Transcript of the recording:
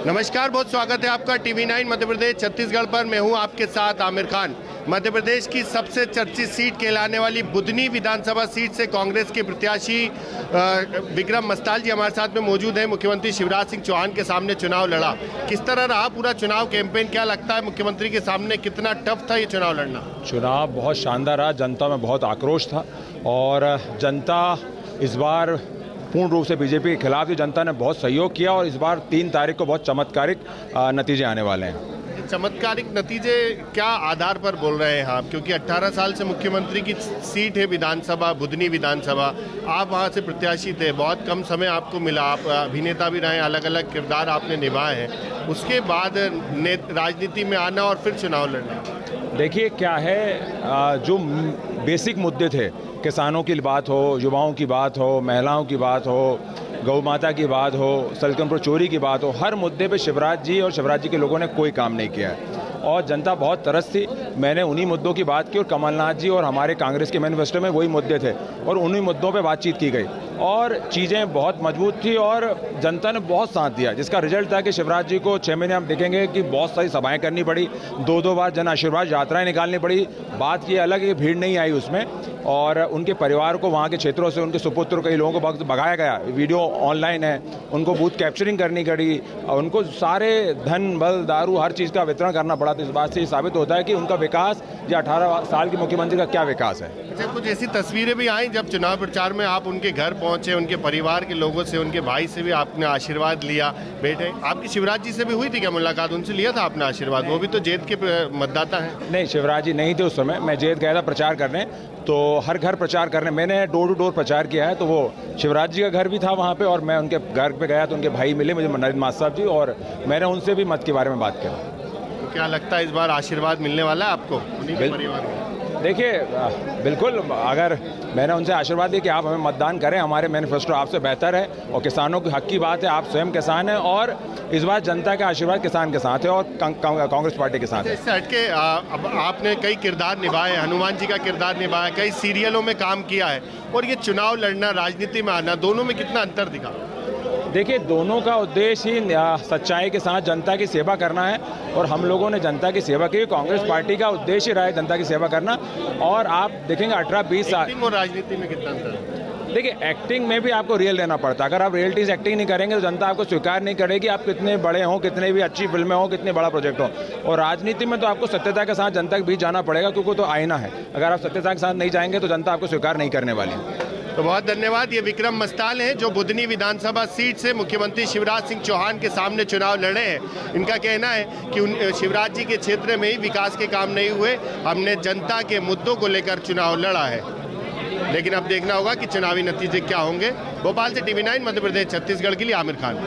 नमस्कार, बहुत स्वागत है आपका TV9 मध्य प्रदेश छत्तीसगढ़ पर। मैं हूं आपके साथ आमिर खान। मध्य प्रदेश की सबसे चर्चित सीट कहलाने वाली बुधनी विधानसभा सीट से कांग्रेस के प्रत्याशी विक्रम मस्ताल जी हमारे साथ में मौजूद हैं। मुख्यमंत्री शिवराज सिंह चौहान के सामने चुनाव लड़ा, किस तरह रहा पूरा चुनाव कैंपेन? क्या लगता है मुख्यमंत्री के सामने कितना टफ था ये चुनाव लड़ना? चुनाव बहुत शानदार रहा, जनता में बहुत आक्रोश था और जनता इस बार पूर्ण रूप से बीजेपी के खिलाफ थी। जनता ने बहुत सहयोग किया और इस बार 3 तारीख को बहुत चमत्कारिक नतीजे आने वाले हैं। चमत्कारिक नतीजे क्या आधार पर बोल रहे हैं आप? क्योंकि 18 साल से मुख्यमंत्री की सीट है विधानसभा, बुधनी विधानसभा, आप वहां से प्रत्याशी थे, बहुत कम समय आपको मिला, आप अभिनेता भी रहे, अलग अलग किरदार आपने निभाए हैं, उसके बाद राजनीति में आना और फिर चुनाव लड़ना। देखिए क्या है, जो बेसिक मुद्दे थे, किसानों की बात हो, युवाओं की बात हो, महिलाओं की बात हो, गौ माता की बात हो, सलकनपुर चोरी की बात हो, हर मुद्दे पे शिवराज जी और शिवराज जी के लोगों ने कोई काम नहीं किया है और जनता बहुत तरस थी। मैंने उन्हीं मुद्दों की बात की और कमलनाथ जी और हमारे कांग्रेस के मैनिफेस्टो में वही मुद्दे थे और उन्हीं मुद्दों पे बातचीत की गई और चीज़ें बहुत मजबूत थी और जनता ने बहुत साथ दिया, जिसका रिजल्ट था कि शिवराज जी को 6 महीने हम देखेंगे कि बहुत सारी सभाएं करनी पड़ी, 2 बार जन आशीर्वाद यात्राएं निकालनी पड़ी। बात ये अलग है, भीड़ नहीं आई उसमें और उनके परिवार को वहाँ के क्षेत्रों से उनके सुपुत्र कई लोगों को भगाया गया, वीडियो ऑनलाइन है, उनको बूथ कैप्चरिंग करनी पड़ी, उनको सारे धन बल दारू हर चीज़ का वितरण करना पड़ा। तो इस बात से ये साबित होता है कि उनका विकास या 18 साल के मुख्यमंत्री का क्या विकास है। अच्छा, कुछ ऐसी तस्वीरें भी आई जब चुनाव प्रचार में आप उनके घर पहुंचे, उनके परिवार के लोगों से, उनके भाई से भी आपने आशीर्वाद लिया। बेटे, आपकी शिवराज जी से भी हुई थी क्या मुलाकात? उनसे लिया था आपने आशीर्वाद? वो भी तो जेद के मतदाता हैं। नहीं, शिवराज जी नहीं थे उस समय, मैं जेद गया था प्रचार करने, तो हर घर प्रचार करने मैंने डोर टू डोर प्रचार किया है। तो वो शिवराज जी का घर भी था वहाँ पे और मैं उनके घर पे गया तो उनके भाई मिले मुझे, नरेंद्र मास साहब जी, और मैंने उनसे भी मत के बारे में बात की। तो क्या लगता है इस बार आशीर्वाद मिलने वाला है आपको उन्हीं के परिवार में? देखिए बिल्कुल, अगर मैंने उनसे आशीर्वाद दिया कि आप हमें मतदान करें, हमारे मैनिफेस्टो आपसे बेहतर है और किसानों के हक की बात है, आप स्वयं किसान हैं और इस बार जनता का आशीर्वाद किसान के साथ है और कांग्रेस पार्टी के साथ है। इससे हटके अब आपने कई किरदार निभाए, हनुमान जी का किरदार निभाया, कई सीरियलों में काम किया है और ये चुनाव लड़ना, राजनीति में आना, दोनों में कितना अंतर दिखा? देखिए, दोनों का उद्देश्य ही सच्चाई के साथ जनता की सेवा करना है और हम लोगों ने जनता की सेवा की। कांग्रेस पार्टी का उद्देश्य रहा है जनता की सेवा करना और आप देखेंगे 18-20 साल। एक्टिंग और राजनीति में कितना अंतर है? देखिए, एक्टिंग में भी आपको रियल रहना पड़ता है। अगर आप रियलिटीज एक्टिंग नहीं करेंगे तो जनता आपको स्वीकार नहीं करेगी, आप कितने बड़े हों, कितने भी अच्छी फिल्में हों, कितने बड़ा प्रोजेक्ट हो। और राजनीति में तो आपको सत्यता के साथ जनता के बीच जाना पड़ेगा क्योंकि तो आईना है। अगर आप सत्यता के साथ नहीं जाएंगे तो जनता आपको स्वीकार नहीं करने वाली। तो बहुत धन्यवाद। ये विक्रम मस्ताल हैं जो बुधनी विधानसभा सीट से मुख्यमंत्री शिवराज सिंह चौहान के सामने चुनाव लड़े हैं। इनका कहना है कि शिवराज जी के क्षेत्र में ही विकास के काम नहीं हुए, हमने जनता के मुद्दों को लेकर चुनाव लड़ा है। लेकिन अब देखना होगा कि चुनावी नतीजे क्या होंगे। भोपाल से TV9 मध्य प्रदेश छत्तीसगढ़ के लिए आमिर खान।